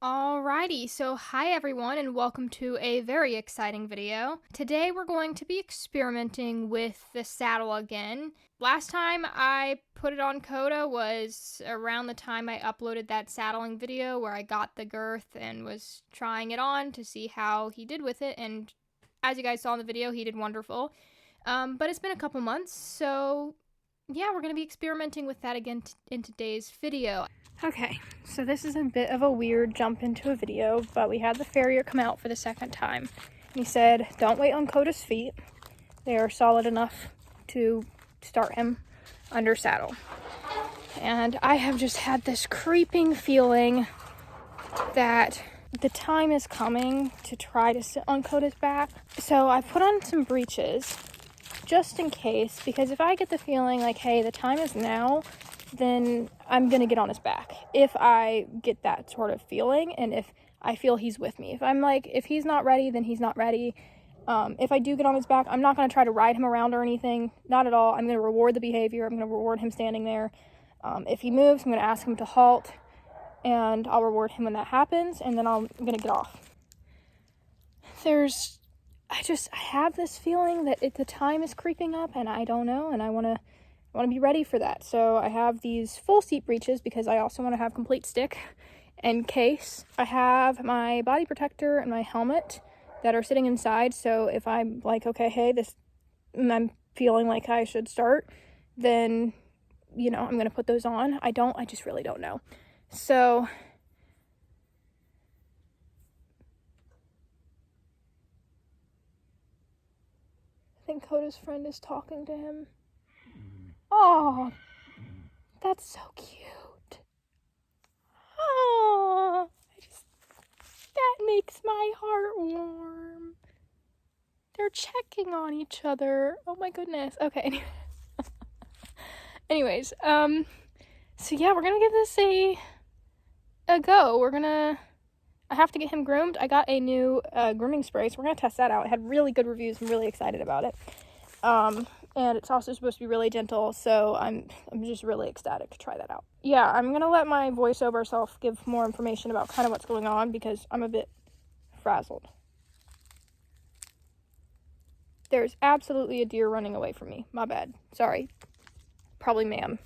Alrighty, so hi everyone and welcome to a very exciting video. Today we're going to be experimenting with the saddle again. Last time I put it on Koda was around the time I uploaded that saddling video where I got the girth and was trying it on to see how he did with it, and as you guys saw in the video, he did wonderful. But it's been a couple months, so yeah, we're going to be experimenting with that again in today's video. Okay, so this is a bit of a weird jump into a video, but we had the farrier come out for the second time. He said, don't wait on Koda's feet. They are solid enough to start him under saddle. And I have just had this creeping feeling that the time is coming to try to sit on Koda's back. So I put on some breeches just in case, because if I get the feeling like, hey, the time is now, then I'm gonna get on his back if I get that sort of feeling and if I feel he's with me. If I'm like, if he's not ready, then he's not ready. If I do get on his back, I'm not gonna try to ride him around or anything, not at all. I'm gonna reward the behavior. I'm gonna reward him standing there. If he moves, I'm gonna ask him to halt, and I'll reward him when that happens, and then I'm gonna get off. I have this feeling that the time is creeping up, and I don't know, and I want to be ready for that. So I have these full seat breeches because I also want to have complete stick in case. I have my body protector and my helmet that are sitting inside, so if I'm like, okay, hey, I'm feeling like I should start, then, I'm going to put those on. I just really don't know. So I think Koda's friend is talking to him. Oh, that's so cute. Oh, that makes my heart warm. They're checking on each other. Oh my goodness. Okay. Anyways, so yeah, we're gonna give this a go. I have to get him groomed. I got a new grooming spray, so we're gonna test that out. It had really good reviews. I'm really excited about it. And it's also supposed to be really gentle, so I'm just really ecstatic to try that out. Yeah, I'm gonna let my voiceover self give more information about kind of what's going on because I'm a bit frazzled. There's absolutely a deer running away from me. My bad. Sorry. Probably ma'am.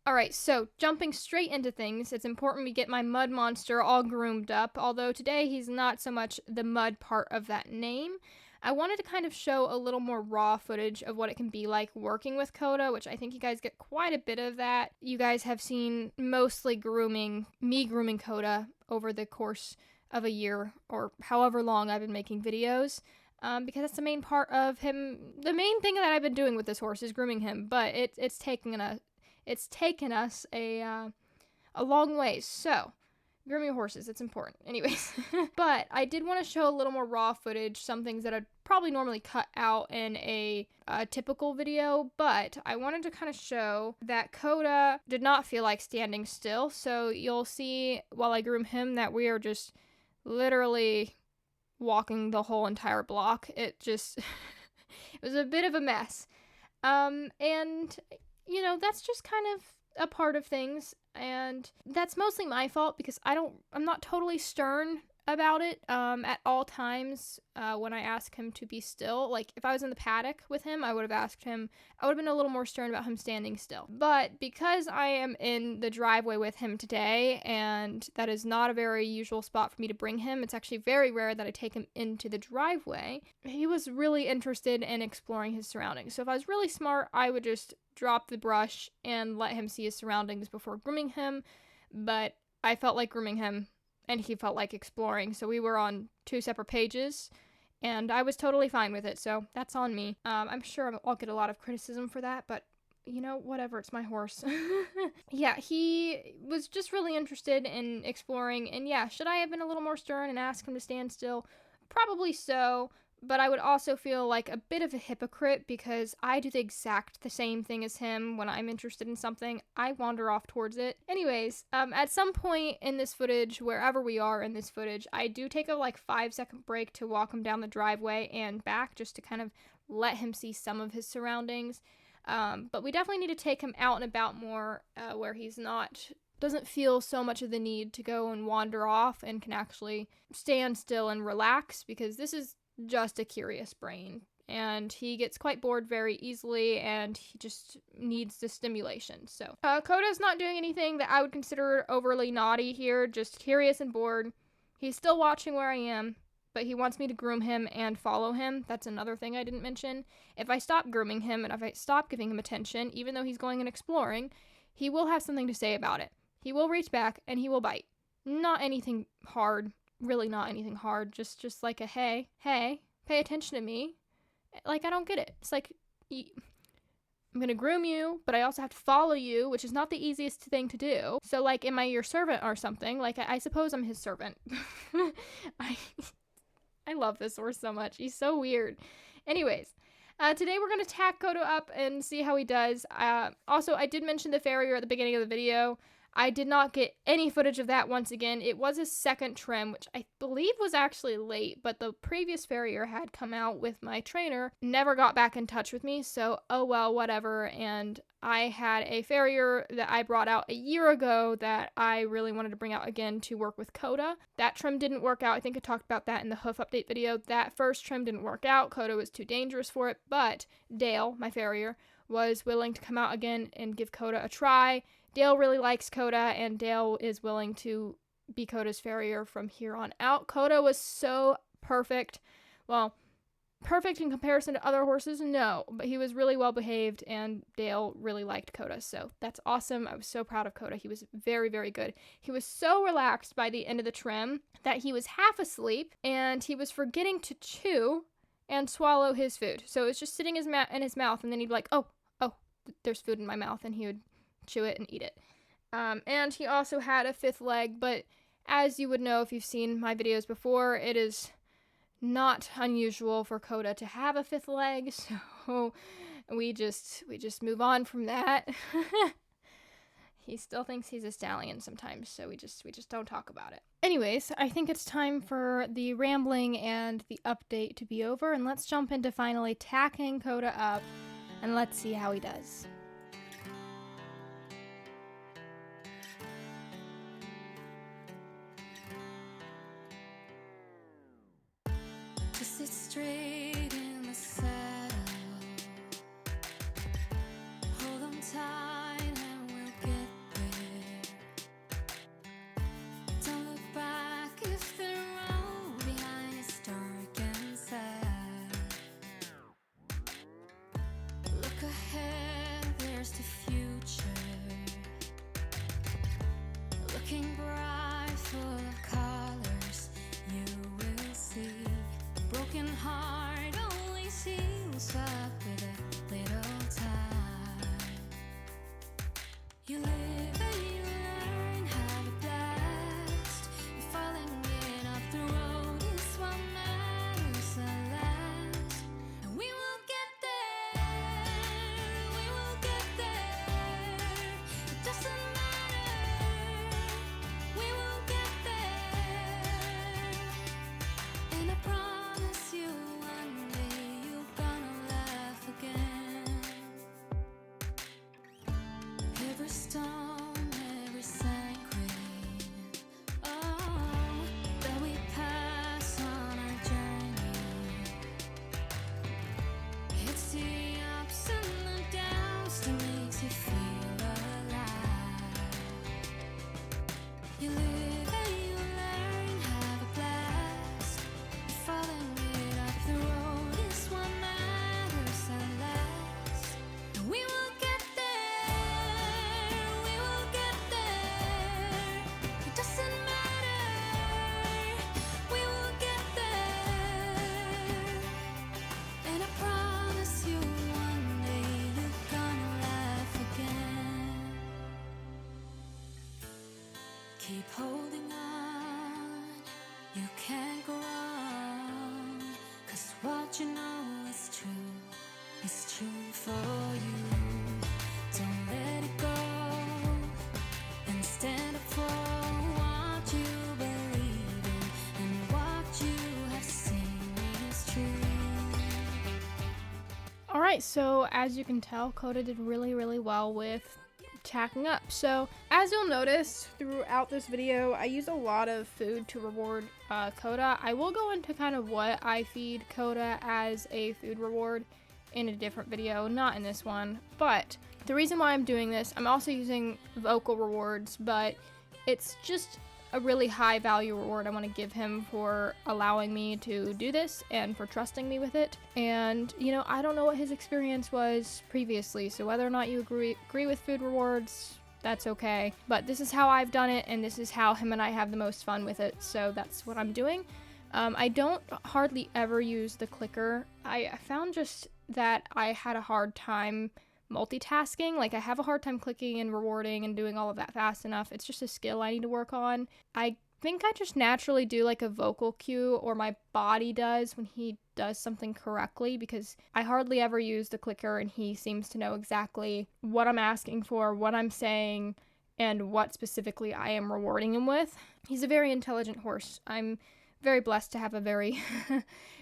Alright, so jumping straight into things, it's important we get my mud monster all groomed up, although today he's not so much the mud part of that name. I wanted to kind of show a little more raw footage of what it can be like working with Koda, which I think you guys get quite a bit of that. You guys have seen mostly me grooming Koda over the course of a year or however long I've been making videos. Because that's the main part of him. The main thing that I've been doing with this horse is grooming him, but it's taken us a long way. So, grooming horses, it's important. Anyways, but I did want to show a little more raw footage, some things that I'd probably normally cut out in a typical video, but I wanted to kind of show that Koda did not feel like standing still. So you'll see while I groom him that we are just literally walking the whole entire block. It just, it was a bit of a mess. And, that's just kind of a part of things, and that's mostly my fault because I'm not totally stern about it at all times when I ask him to be still. Like, if I was in the paddock with him, I would have been a little more stern about him standing still. But because I am in the driveway with him today, and that is not a very usual spot for me to bring him, it's actually very rare that I take him into the driveway, he was really interested in exploring his surroundings. So if I was really smart, I would just drop the brush and let him see his surroundings before grooming him, but I felt like grooming him and he felt like exploring, so we were on two separate pages, and I was totally fine with it, so that's on me. I'm sure I'll get a lot of criticism for that, but whatever, it's my horse. Yeah, he was just really interested in exploring, and yeah, should I have been a little more stern and asked him to stand still? Probably so, but I would also feel like a bit of a hypocrite because I do the same thing as him. When I'm interested in something, I wander off towards it. Anyways, at some point in this footage, wherever we are in this footage, I do take a 5-second break to walk him down the driveway and back just to kind of let him see some of his surroundings. But we definitely need to take him out and about more where he's not doesn't feel so much of the need to go and wander off and can actually stand still and relax, because this is just a curious brain. And he gets quite bored very easily, and he just needs the stimulation. So Koda's not doing anything that I would consider overly naughty here, just curious and bored. He's still watching where I am, but he wants me to groom him and follow him. That's another thing I didn't mention. If I stop grooming him and if I stop giving him attention, even though he's going and exploring, he will have something to say about it. He will reach back and he will bite. Not anything hard, really not anything hard, just like a hey, pay attention to me. Like, I don't get it. It's like, I'm gonna groom you, but I also have to follow you, which is not the easiest thing to do. So, like, am I your servant or something? Like, I suppose I'm his servant. I love this horse so much. He's so weird. Anyways, today we're gonna tack Koda up and see how he does. Also, I did mention the farrier at the beginning of the video. I did not get any footage of that once again. It was a second trim, which I believe was actually late, but the previous farrier had come out with my trainer, never got back in touch with me, so oh well, whatever. And I had a farrier that I brought out a year ago that I really wanted to bring out again to work with Koda. That trim didn't work out. I think I talked about that in the hoof update video. That first trim didn't work out. Koda was too dangerous for it, but Dale, my farrier, was willing to come out again and give Koda a try. Dale really likes Koda, and Dale is willing to be Koda's farrier from here on out. Koda was so perfect. Well, perfect in comparison to other horses? No, but he was really well behaved, and Dale really liked Koda, so that's awesome. I was so proud of Koda. He was very, very good. He was so relaxed by the end of the trim that he was half asleep, and he was forgetting to chew and swallow his food. So it was just sitting in his mouth, and then he'd be like, oh, there's food in my mouth, and he would chew it and eat it. And he also had a fifth leg, but as you would know if you've seen my videos before, it is not unusual for Koda to have a fifth leg, so we just move on from that. He still thinks he's a stallion sometimes, so we just don't talk about it. Anyways, I think it's time for the rambling and the update to be over, and let's jump into finally tacking Koda up, and let's see how he does. Sit straight in the saddle, hold on tight and we'll get there. Don't look back if the road behind is dark and sad. Look ahead, there's the future, looking bright, full of colors, you will see. Broken heart only seals up with a little time. You live and you learn, have a blast. You're following up the road is what matters at last. And we will get there, we will get there. It doesn't matter, we will get there. And I promise you one day you're gonna laugh again. Every storm, every sacred, oh, that we pass on our journey. It's the ups and the downs that makes you feel alive. You live and you learn, have a blast. Following it up the road is what matters at last. And we will get there, we will get there. It doesn't matter, we will get there. And I promise you one day you're gonna laugh again. Keep holding on, you can't go wrong, 'cause what you know is true for you. Don't let it go, and stand up for what you believe in, and what you have seen is true. Alright, so as you can tell, Koda did really, really well with tacking up. So as you'll notice throughout this video, I use a lot of food to reward Koda. I will go into kind of what I feed Koda as a food reward in a different video, not in this one. But the reason why I'm doing this, I'm also using vocal rewards, but it's just a really high value reward I want to give him for allowing me to do this and for trusting me with it. And you know, I don't know what his experience was previously, so whether or not you agree with food rewards, that's okay. But this is how I've done it, and this is how him and I have the most fun with it, so that's what I'm doing. I don't hardly ever use the clicker. I found just that I had a hard time multitasking. Like, I have a hard time clicking and rewarding and doing all of that fast enough. It's just a skill I need to work on. I think I just naturally do like a vocal cue, or my body does when he does something correctly, because I hardly ever use the clicker, and he seems to know exactly what I'm asking for, what I'm saying, and what specifically I am rewarding him with. He's a very intelligent horse. I'm very blessed to have a very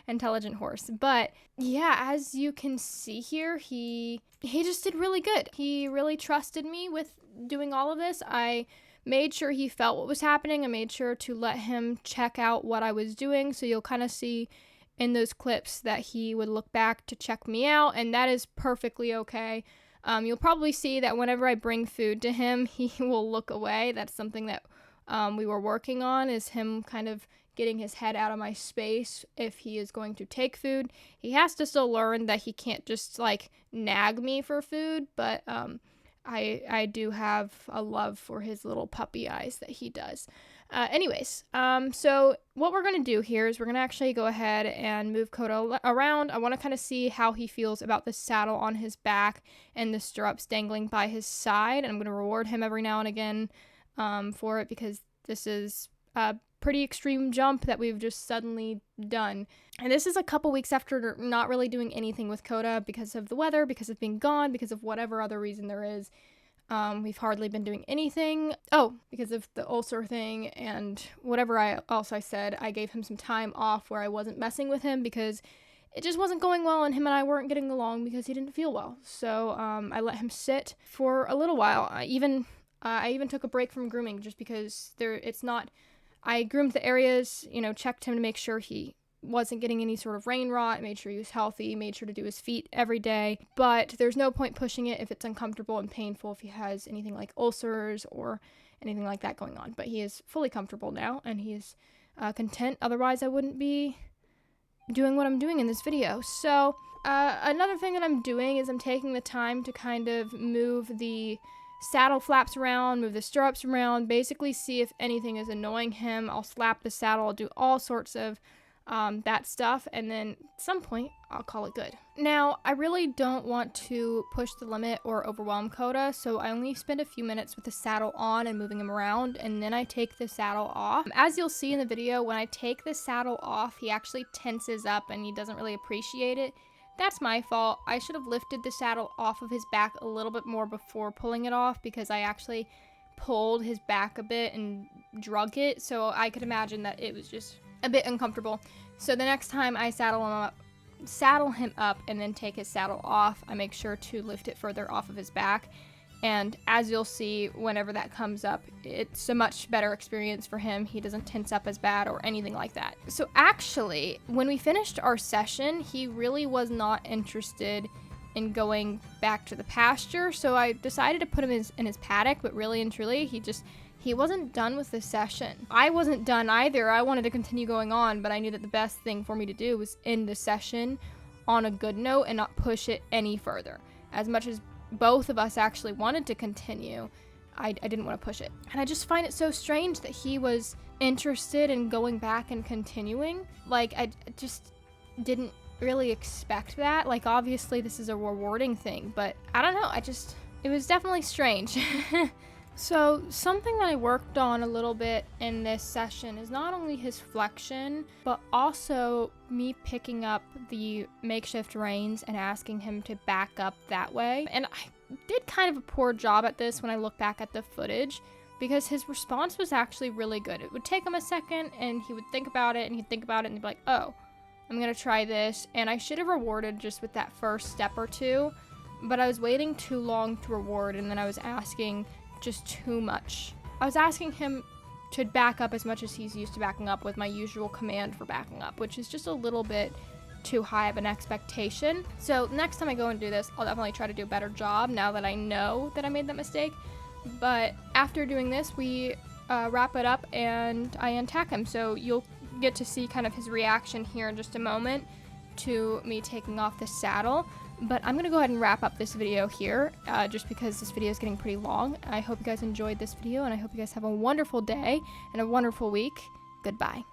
intelligent horse. But yeah, as you can see here, he just did really good. He really trusted me with doing all of this. I made sure he felt what was happening. I made sure to let him check out what I was doing. So you'll kind of see in those clips that he would look back to check me out, and that is perfectly okay. You'll probably see that whenever I bring food to him, he will look away. That's something that we were working on, is him kind of getting his head out of my space if he is going to take food. He has to still learn that he can't just like nag me for food, but I do have a love for his little puppy eyes that he does. So what we're going to do here is we're going to actually go ahead and move Koda around. I want to kind of see how he feels about the saddle on his back and the stirrups dangling by his side. And I'm going to reward him every now and again for it, because this is a pretty extreme jump that we've just suddenly done. And this is a couple weeks after not really doing anything with Koda because of the weather, because of being gone, because of whatever other reason there is. We've hardly been doing anything. Oh, because of the ulcer thing and whatever else I said, I gave him some time off where I wasn't messing with him because it just wasn't going well, and him and I weren't getting along because he didn't feel well. So I let him sit for a little while. I even took a break from grooming just because I groomed the areas, checked him to make sure he wasn't getting any sort of rain rot, made sure he was healthy, made sure to do his feet every day. But there's no point pushing it if it's uncomfortable and painful, if he has anything like ulcers or anything like that going on. But he is fully comfortable now, and he is content. Otherwise, I wouldn't be doing what I'm doing in this video. So another thing that I'm doing is I'm taking the time to kind of move the saddle flaps around, move the stirrups around, basically see if anything is annoying him. I'll slap the saddle, I'll do all sorts of that stuff, and then at some point I'll call it good. Now, I really don't want to push the limit or overwhelm Koda, so I only spend a few minutes with the saddle on and moving him around, and then I take the saddle off. As you'll see in the video, when I take the saddle off, he actually tenses up and he doesn't really appreciate it. That's my fault. I should have lifted the saddle off of his back a little bit more before pulling it off, because I actually pulled his back a bit and drug it, so I could imagine that it was just a bit uncomfortable. So the next time I saddle him up and then take his saddle off, I make sure to lift it further off of his back. And as you'll see, whenever that comes up, it's a much better experience for him. He doesn't tense up as bad or anything like that. So actually, when we finished our session, he really was not interested in going back to the pasture. So I decided to put him in his paddock, but really and truly, he wasn't done with the session. I wasn't done either. I wanted to continue going on, but I knew that the best thing for me to do was end the session on a good note and not push it any further. As much as both of us actually wanted to continue, I didn't want to push it. And I just find it so strange that he was interested in going back and continuing. Like, I just didn't really expect that. Like, obviously this is a rewarding thing, but I don't know, it was definitely strange. So something that I worked on a little bit in this session is not only his flexion, but also me picking up the makeshift reins and asking him to back up that way. And I did kind of a poor job at this when I look back at the footage, because his response was actually really good. It would take him a second and he would think about it, and he'd think about it and he'd be like, oh, I'm gonna try this. And I should have rewarded just with that first step or two, but I was waiting too long to reward, and then I was asking just too much. I was asking him to back up as much as he's used to backing up with my usual command for backing up, which is just a little bit too high of an expectation. So next time I go and do this, I'll definitely try to do a better job now that I know that I made that mistake. But after doing this, we wrap it up and I untack him. So you'll get to see kind of his reaction here in just a moment to me taking off the saddle. But I'm going to go ahead and wrap up this video here, just because this video is getting pretty long. I hope you guys enjoyed this video, and I hope you guys have a wonderful day and a wonderful week. Goodbye.